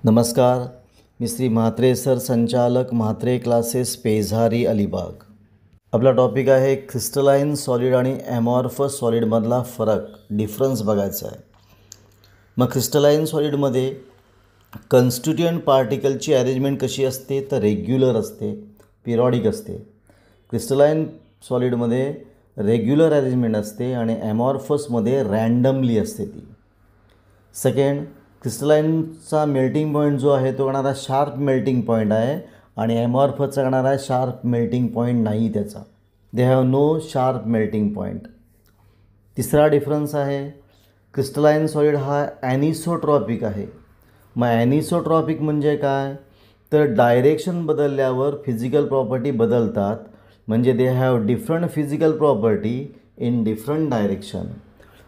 नमस्कार, मी श्री म्हात्रे सर, संचालक म्हात्रे क्लासेस, पेझारी, अलिबाग. आपला टॉपिक आहे क्रिस्टलाइन सॉलिड आणि ॲमॉर्फस सॉलिडमधला फरक, डिफरन्स बघायचा आहे. मग क्रिस्टलाइन सॉलिडमध्ये कन्स्टिट्युएंट पार्टिकलची अरेंजमेंट कशी असते तर रेग्युलर असते, पिरियॉडिक असते. क्रिस्टलाइन सॉलिडमध्ये रेग्युलर अरेंजमेंट असते आणि ॲमॉर्फसमध्ये रँडमली असते ती. सेकंड, क्रिस्टलाइनचा मेल्टिंग पॉईंट जो आहे तो येणारा शार्प मेल्टिंग पॉईंट आहे आणि ॲमॉर्फसचा येणारा शार्प मेल्टिंग पॉईंट नाही त्याचा. They have no sharp melting point. तिसरा डिफरन्स आहे, क्रिस्टलाइन सॉलिड हा ॲनिसोट्रॉपिक आहे. मग ॲनिसोट्रॉपिक म्हणजे काय तर डायरेक्शन बदलल्यावर फिजिकल प्रॉपर्टी बदलतात, म्हणजे they have different physical property in different direction.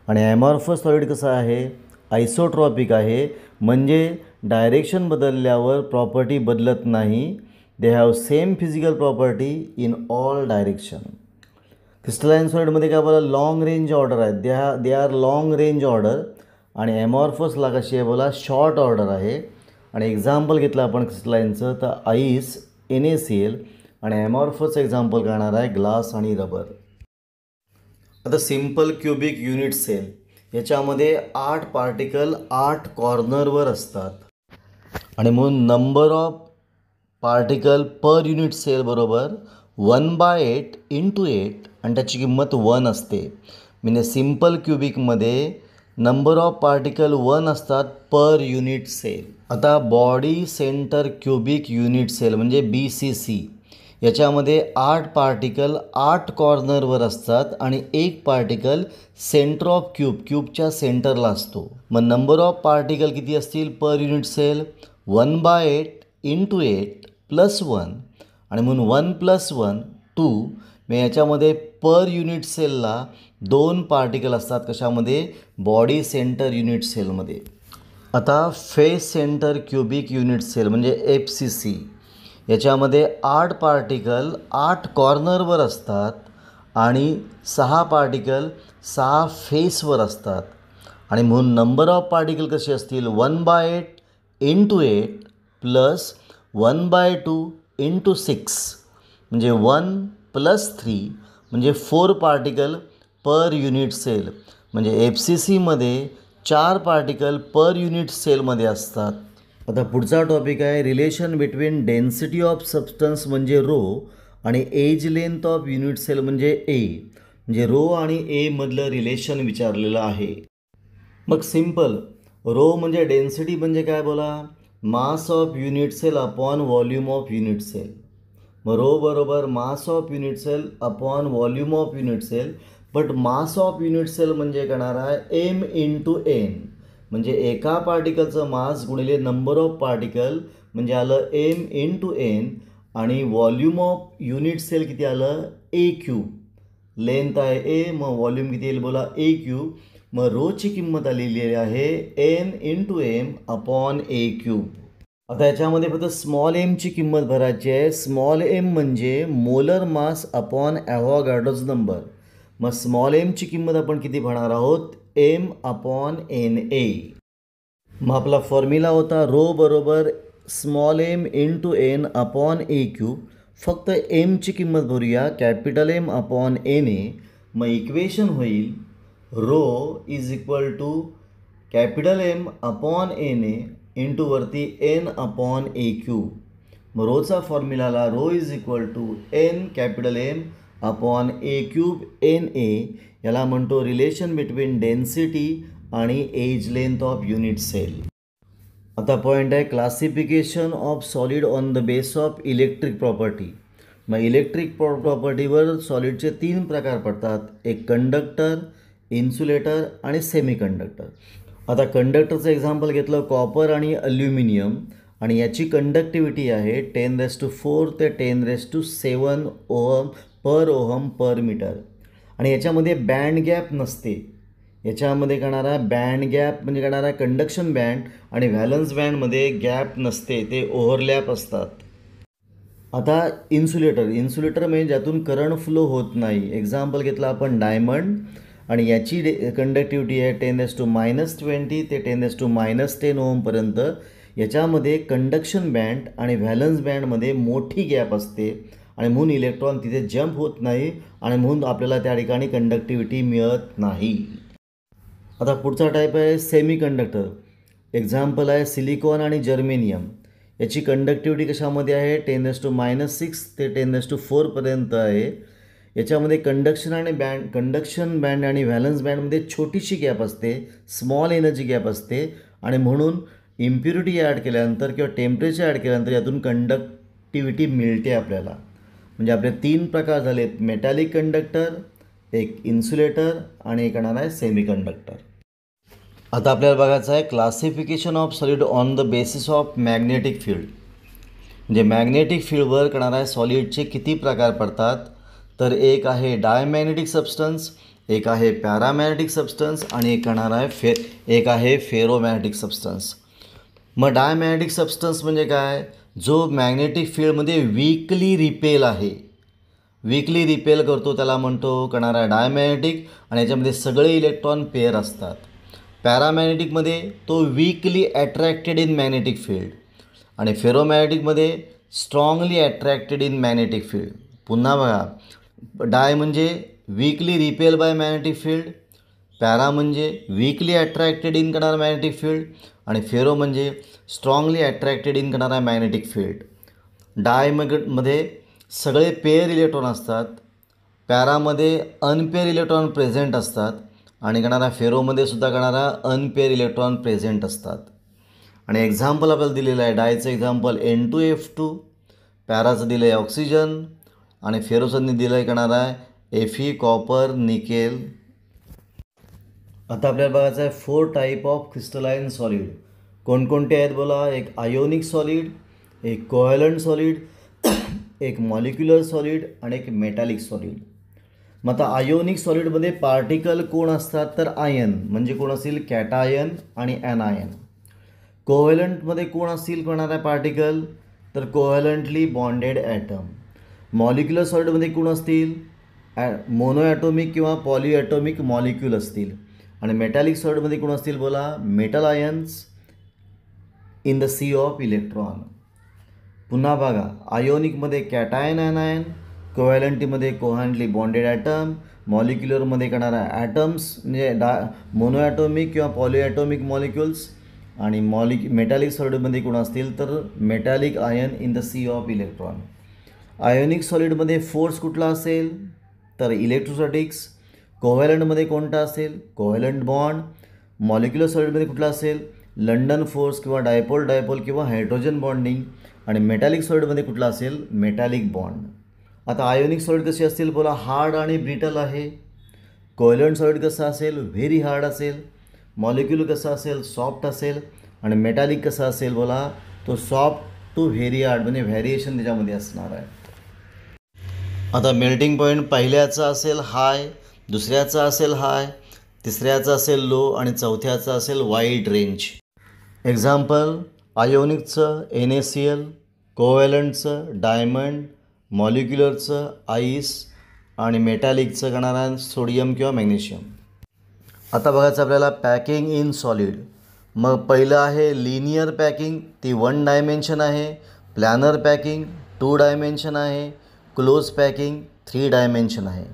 आणि ॲमॉर्फस सॉलिड कसं आहे, आयसोट्रॉपिक आहे, म्हणजे डायरेक्शन बदलल्यावर प्रॉपर्टी बदलत नाही. They have same physical property in all direction. Crystalline सॉलिडमध्ये काय बोला, लॉंग रेंज ऑर्डर आहे, they are long range order. आणि ॲमॉर्फसला कशी आहे बोला, शॉर्ट ऑर्डर आहे. आणि एक्झाम्पल घेतलं आपण क्रिस्टलाइनचं तर आईस, NaCl, आणि ॲमॉर्फसचं एक्झाम्पल करणार आहे ग्लास आणि रबर. आता सिम्पल क्युबिक युनिट सेल, याच्यामध्ये 8 पार्टिकल 8 कॉर्नरवर असतात आणि म्हणून number of particle per unit cell बरोबर 1/8 × 8 आणि त्याची किंमत 1 असते. म्हणजे सिम्पल क्युबिकमध्ये नंबर ऑफ पार्टिकल 1 असतात पर युनिट सेल. आता body centre cubic unit cell म्हणजे BCC, याच्यामध्ये 8 पार्टिकल 8 कॉर्नरवर असतात आणि एक पार्टिकल सेंटर ऑफ क्यूबच्या सेंटरला असतो. मग नंबर ऑफ पार्टिकल किती असतील पर युनिट सेल, 1/8 × 8 + 1 आणि म्हणून 1 + 1 2. मग याच्यामध्ये पर युनिट सेलला 2 पार्टिकल असतात. कशामध्ये, बॉडी सेंटर युनिट सेलमध्ये. आता face centre cubic unit cell म्हणजे FCC, याच्यामध्ये 8 पार्टिकल 8 कॉर्नरवर असतात आणि 6 पार्टिकल 6 फेसवर असतात. आणि म्हणून नंबर ऑफ पार्टिकल कसे असतील, 1/8 × 8 + 1/2 × 6 म्हणजे 1 + 3 म्हणजे 4 पार्टिकल पर युनिट सेल. म्हणजे FCCमध्ये 4 पार्टिकल पर युनिट सेलमध्ये असतात. आता पुढचा टॉपिक आहे relation between density of substance म्हणजे रो आणि edge length of unit cell म्हणजे ए. म्हणजे रो आणि ए मधलं रिलेशन विचारलेलं आहे. मग सिम्पल, रो म्हणजे डेन्सिटी म्हणजे काय बोला, mass of unit cell upon volume of unit cell. मग रो बरोबर mass of unit cell upon volume of unit cell. But mass of unit cell म्हणजे करणार आहे M × N, म्हणजे एका पार्टिकलचं मास गुणिले नंबर ऑफ पार्टिकल म्हणजे आलं M × N. आणि व्हॉल्यूम ऑफ युनिट सेल किती आलं, A³. लेंथ आहे A, मग व्हॉल्यूम किती येईल बोला, A³. मग रोची किंमत आलेली आहे N × M अपॉन A³. आता याच्यामध्ये फक्त स्मॉल एमची किंमत भरायची आहे. स्मॉल एम म्हणजे मोलर मास अपॉन ॲव्होगाड्रोज नंबर. मग स्मॉल एमची किंमत आपण किती भरणार आहोत, M अपॉन Na. मग आपला फॉर्म्युला होता रो बरोबर small M × N upon A³. फक्त एमची किंमत भरूया, कॅपिटल M अपॉन Na. मग इक्वेशन होईल rho is equal to capital M upon Na into वरती N अपॉन A³. मग रोचा फॉर्म्युलाला rho is equal to N capital M upon A³ Na. याला म्हणतो रिलेशन बिटवीन डेन्सिटी आणि edge length of unit cell. आता point आहे classification of solid on the base of electric property. मग electric प्रॉपर्टीवर सॉलिडचे 3 प्रकार पडतात, एक कंडक्टर, इन्सुलेटर आणि सेमीकंडक्टर. आता कंडक्टरचं एक्झाम्पल घेतलं कॉपर आणि अल्युमिनियम, आणि याची कंडक्टिव्हिटी आहे 10⁴ ते 10⁷ ohm per ohm per metre. आणि याच्यामध्ये बँड गॅप नसते. याच्यामध्ये करणारा बँड गॅप म्हणजे करणारा कंडक्शन बँड आणि व्हॅलन्स बँडमध्ये गॅप नसते, ते ओव्हरलॅप असतात. आता इन्सुलेटर म्हणजे ज्यातून करंट फ्लो होत नाही. एक्झाम्पल घेतलं आपण डायमंड, आणि याची कंडक्टिव्हिटी आहे 10⁻20 ते 10⁻10 ओहमपर्यंत. याच्यामध्ये कंडक्शन बँड आणि व्हॅलन्स बँडमध्ये मोठी गॅप असते आणि म्हणून इलेक्ट्रॉन तिथे जंप होत नाही आणि म्हणून आपल्याला त्या ठिकाणी कंडक्टिव्हिटी मिळत नाही. आता पुढचा टाईप आहे सेमी कंडक्टर. एक्झाम्पल आहे सिलिकॉन आणि जर्मेनियम. याची कंडक्टिव्हिटी कशामध्ये आहे 10⁻⁻⁶ ते 10⁴ पर्यंत आहे. याच्यामध्ये कंडक्शन बँड आणि व्हॅलन्स बँडमध्ये छोटीशी गॅप असते, स्मॉल एनर्जी गॅप असते आणि म्हणून इम्प्युरिटी ॲड केल्यानंतर किंवा टेम्परेचर ॲड केल्यानंतर यातून कंडक्टिव्हिटी मिळते आपल्याला. म्हणजे आपले 3 प्रकार झालेत, मेटॅलिक कंडक्टर, एक इन्सुलेटर आणि एक येणार आहे सेमी कंडक्टर. आता आपल्याला बघायचं आहे classification of solid on the basis of magnetic field. म्हणजे मॅग्नेटिक फील्ड वर्क करणाऱ्या सॉलिडचे किती प्रकार पडतात. तर एक आहे डायमॅग्नेटिक सबस्टन्स, एक आहे पॅरामॅग्नेटिक सबस्टन्स आणि एक आहे फेरोमॅग्नेटिक सबस्टन्स. मग डायमॅग्नेटिक सबस्टन्स म्हणजे काय, जो मॅग्नेटिक फील्डमध्ये वीकली रिपेल आहे, वीकली रिपेल करतो त्याला म्हणतो करणारा डायमॅग्नेटिक आणि याच्यामध्ये सगळे इलेक्ट्रॉन पेअर असतात. पॅरामॅग्नेटिकमध्ये तो weakly attracted in magnetic field आणि फेरोमॅग्नेटिकमध्ये strongly attracted in magnetic field. पुन्हा बघा, डाय म्हणजे weakly repel by magnetic field, para म्हणजे वीकली अट्रॅक्टेड इन करणारा मॅग्नेटिक फील्ड आणि फेरो म्हणजे स्ट्रॉंगली अट्रॅक्टेड इन करणारा मॅग्नेटिक फील्ड. डायमध्ये सगळे पेअर इलेक्ट्रॉन असतात, पॅरामध्ये अनपेअर इलेक्ट्रॉन प्रेझेंट असतात आणि करणारा फेरोमध्ये सुद्धा करणारा अनपेअर इलेक्ट्रॉन प्रेझेंट असतात. आणि एक्झाम्पल आपल्याला दिलेलं आहे, डायचं एक्झाम्पल N2F2, पॅराचं दिलं आहे ऑक्सिजन आणि फेरोचं दिलं आहे करणारा आहे Fe, कॉपर, निकेल. आता आपल्याला बघायचं आहे 4 टाईप ऑफ क्रिस्टलाइन सॉलिड. कोणकोणते आहेत बोला. एक आयोनिक सॉलिड, एक कोव्हॅलंट सॉलिड, एक मॉलिक्युलर सॉलिड आणि एक मेटॅलिक सॉलिड. मग आता आयोनिक सॉलिडमध्ये पार्टिकल कोण असतात तर आयन, म्हणजे कोण असतील कॅटायन आणि ॲनायन. कोव्हॅलंटमध्ये कोण असतील कोणाला पार्टिकल तर कोव्हॅलंटली बॉन्डेड ॲटम. मॉलिक्युलर सॉलिडमध्ये कोण असतील मोनो ॲटोमिक किंवा पॉलिॲटोमिक मॉलिक्यूल असतील. आणि मेटॅलिक सॉलिडमध्ये कोण असतील बोला metal ions in the sea of electron. पुन्हा बघा, आयोनिकमध्ये कॅटायन ॲनायन, कोव्हॅलंटीमध्ये कोव्हॅलंटली बॉन्डेड ॲटम, मॉलिक्युलरमध्ये करणारा ॲटम्स म्हणजे मोनो ॲटोमिक किंवा पॉलिॲटोमिक मॉलिक्युल्स आणि मेटॅलिक सॉलिडमध्ये कोण असतील तर metallic ion in the sea of electron. Ionic सॉलिडमध्ये फोर्स कुठला असेल तर इलेक्ट्रोस्टॅटिक्स. कोव्हॅलंटमध्ये कोणता असेल कोव्हॅलंट बॉन्ड. मॉलिक्युलर सॉलिडमध्ये कुठला असेल लंडन फोर्स किंवा डायपोल किंवा हायड्रोजन बॉन्डिंग. आणि मेटॅलिक सॉलिडमध्ये कुठला असेल मेटॅलिक बॉन्ड. आता आयोनिक सॉलिड कशी असतील बोला हार्ड आणि ब्रिटल आहे. कोव्हॅलंट सॉलिड कसं असेल व्हेरी हार्ड असेल. मॉलिक्यूल कसं असेल सॉफ्ट असेल. आणि मेटॅलिक कसं असेल बोला तो सॉफ्ट टू व्हेरी हार्ड, म्हणजे व्हॅरिएशन त्याच्यामध्ये असणार आहे. आता मेल्टिंग पॉईंट पहिल्याचा असेल हाय, दुसऱ्याचा असेल हाय, तिसऱ्याचा असेल लो आणि चौथ्याचा असेल वाईड रेंज. एक्झाम्पल आयोनिकचं NaCl, कोव्हॅलंटचं डायमंड, मॉलिक्युलरचं आईस आणि मेटॅलिकचं करणारा सोडियम किंवा मॅग्नेशियम. आता बघायचं आपल्याला पॅकिंग इन सॉलिड. मग पहिलं आहे लिनियर पॅकिंग, ती 1 डायमेन्शन आहे. प्लॅनर पॅकिंग 2 डायमेन्शन आहे. क्लोज पॅकिंग 3 डायमेन्शन आहे.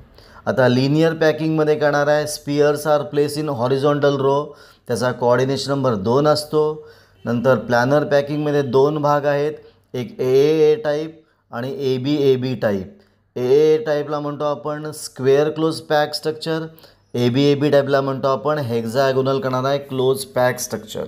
आता लिनियर पॅकिंगमध्ये करणार आहे spheres are place in horizontal row, त्याचा कोऑर्डिनेशन नंबर 2 असतो. नंतर प्लॅनर पॅकिंगमध्ये 2 भाग आहेत, एक AAA टाईप आणि ABAB टाईप. AAA टाईपला म्हणतो आपण square close pack structure, ABAB टाईपला म्हणतो आपण हेक्झागोनल करणारा आहे क्लोज पॅक स्ट्रक्चर.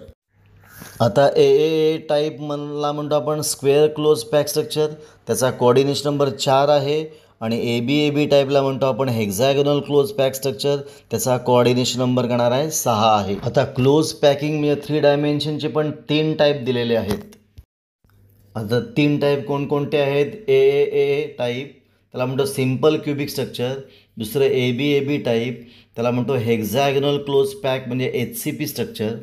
आता AAA टाईपला म्हणतो आपण स्क्वेअर क्लोज पॅक स्ट्रक्चर, त्याचा कोऑर्डिनेशन नंबर 4 आहे. आणि ABAB टाईपला म्हणतो आपण हेक्झागोनल क्लोज पॅक स्ट्रक्चर, त्याचा कोऑर्डिनेशन नंबर करणार आहे 6 आहे. आता क्लोज पॅकिंग म्हणजे 3 डायमेन्शनचे पण 3 टाईप दिलेले आहेत. आता 3 टाईप कोणकोणते आहेत. AAA टाईप त्याला म्हणतो सिम्पल क्युबिक स्ट्रक्चर. दुसरं ABAB टाईप त्याला म्हणतो हेक्झागोनल क्लोज पॅक म्हणजे HCP स्ट्रक्चर.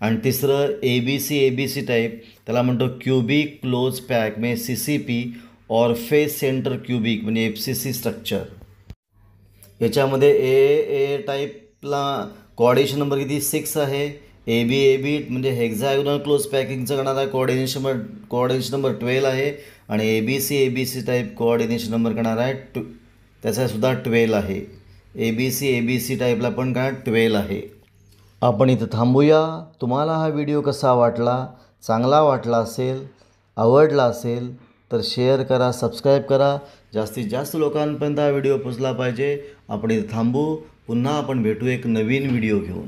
आणि तिसरं ABC टाईप त्याला म्हणतो क्युबिक क्लोज पॅक म्हणजे CCP और फेस सेंटर क्युबिक म्हणजे FCC स्ट्रक्चर. याच्यामध्ये AAA टाईपला कोऑर्डिनेशन नंबर किती 6 आहे. ए बी म्हणजे हेक्झागोनल क्लोज पॅकिंगचं करणार आहे कोऑर्डिनेशन नंबर 12 आहे. आणि A B C type coordination number करणार आहे त्याचासुद्धा 12 आहे. ए बी सी टाईपला पण काय 12 आहे. आपण इथं थांबूया. तुम्हाला हा व्हिडिओ कसा वाटला, चांगला वाटला असेल, आवडला असेल तर शेअर करा, सबस्क्राईब करा. जास्तीत जास्त लोकांपर्यंत हा व्हिडिओ पोचला पाहिजे. आपण इथं थांबू. पुन्हा आपण भेटू एक नवीन व्हिडिओ घेऊन.